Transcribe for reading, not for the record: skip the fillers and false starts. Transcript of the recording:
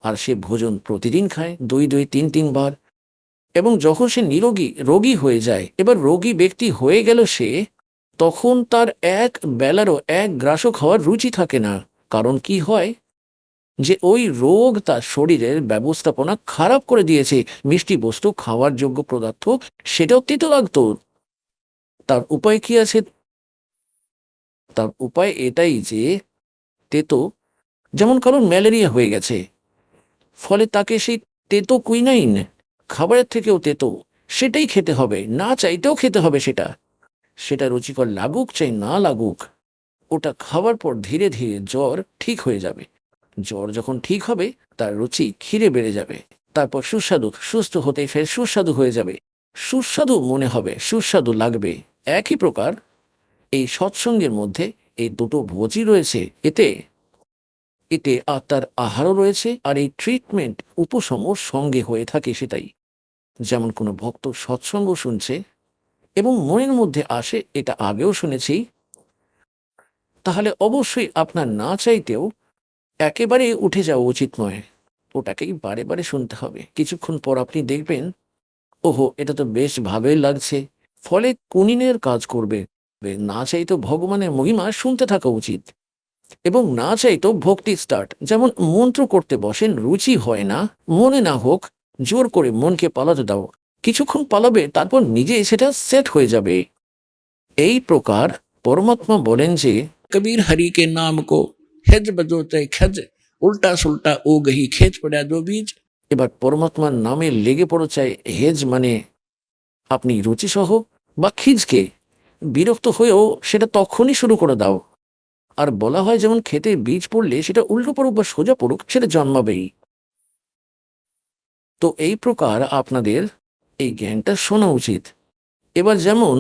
আর সে ভোজন প্রতিদিন খায় 2-3 বার। এবং যখন সে রোগী হয়ে যায়, এবার রোগী ব্যক্তি হয়ে গেল সে, তখন তার এক বেলারও এক গ্রাসও খাওয়ার রুচি থাকে না। কারণ কি হয়, যে ওই রোগ তার শরীরের ব্যবস্থাপনা খারাপ করে দিয়েছে। মিষ্টি বস্তু খাওয়ার যোগ্য পদার্থ সেটাও তেতো লাগতো। তার উপায় কি আছে? তার উপায় এটাই যে তেতো, যেমন কারণ ম্যালেরিয়া হয়ে গেছে, ফলে তাকে সেই তেতো কুইনাইন, খাবারের থেকেও তেতো, সেটাই খেতে হবে, না চাইতেও খেতে হবে। সেটা সেটা রুচিকর লাগুক চাই না লাগুক, ওটা খাওয়ার পর ধীরে ধীরে জ্বর ঠিক হয়ে যাবে। জ্বর যখন ঠিক হবে, তার রুচি খিরে বেড়ে যাবে। তারপর সুস্বাদু, সুস্থ হতে ফের সুস্বাদু হয়ে যাবে, সুস্বাদু মনে হবে, সুস্বাদু লাগবে। একই প্রকার এই সৎসঙ্গের মধ্যে এই দুটো ভোজই রয়েছে। এতে এতে আত্মার আহারও রয়েছে, আর এই ট্রিটমেন্ট উপশম সঙ্গে হয়ে থাকে। সেটাই, যেমন কোনো ভক্ত সৎসঙ্গ শুনছে এবং মনের মধ্যে আসে এটা আগেও শুনেছি, তাহলে অবশ্যই আপনার না চাইতেও একেবারে উঠে যাওয়া উচিত নয়। ওটাকেই বারে বারে শুনতে হবে। কিছুক্ষণ পর আপনি দেখবেন, ওহো, এটা তো বেশ ভালোই লাগছে। ফলে কুনিনের কাজ করবে। না চাইতেও ভগবানের মহিমা শুনতে থাকা উচিত, এবং না চাইতেও ভক্তি স্টার্ট। যেমন মন্ত্র করতে বসেন, রুচি হয় না, মনে না হোক, জোর করে মনকে পালাতে দাও। কিছুক্ষণ পালাবে, তারপর নিজে সেটা সেট হয়ে যাবে। এই প্রকার পরমাত্মা বলেন যে, কবির হরি কে নাম কো হেজ বজোতে খেজ, উল্টা সুল্টা ও গহি খেজ পড়া দো বীজ। এবার পরমাত্মার নামে লেগে পড়ো, চাই হেজ মানে আপনি রুচিসহ বা খিজকে, বিরক্ত হয়েও সেটা তখনই শুরু করে দাও। আর বলা হয়, যেমন খেতে বীজ পড়লে সেটা উল্টো পড়ুক বা সোজা পড়ুক, সেটা জন্মাবেই। তো এই প্রকার আপনাদের এই জ্ঞানটা শোনা উচিত। এবার যেমন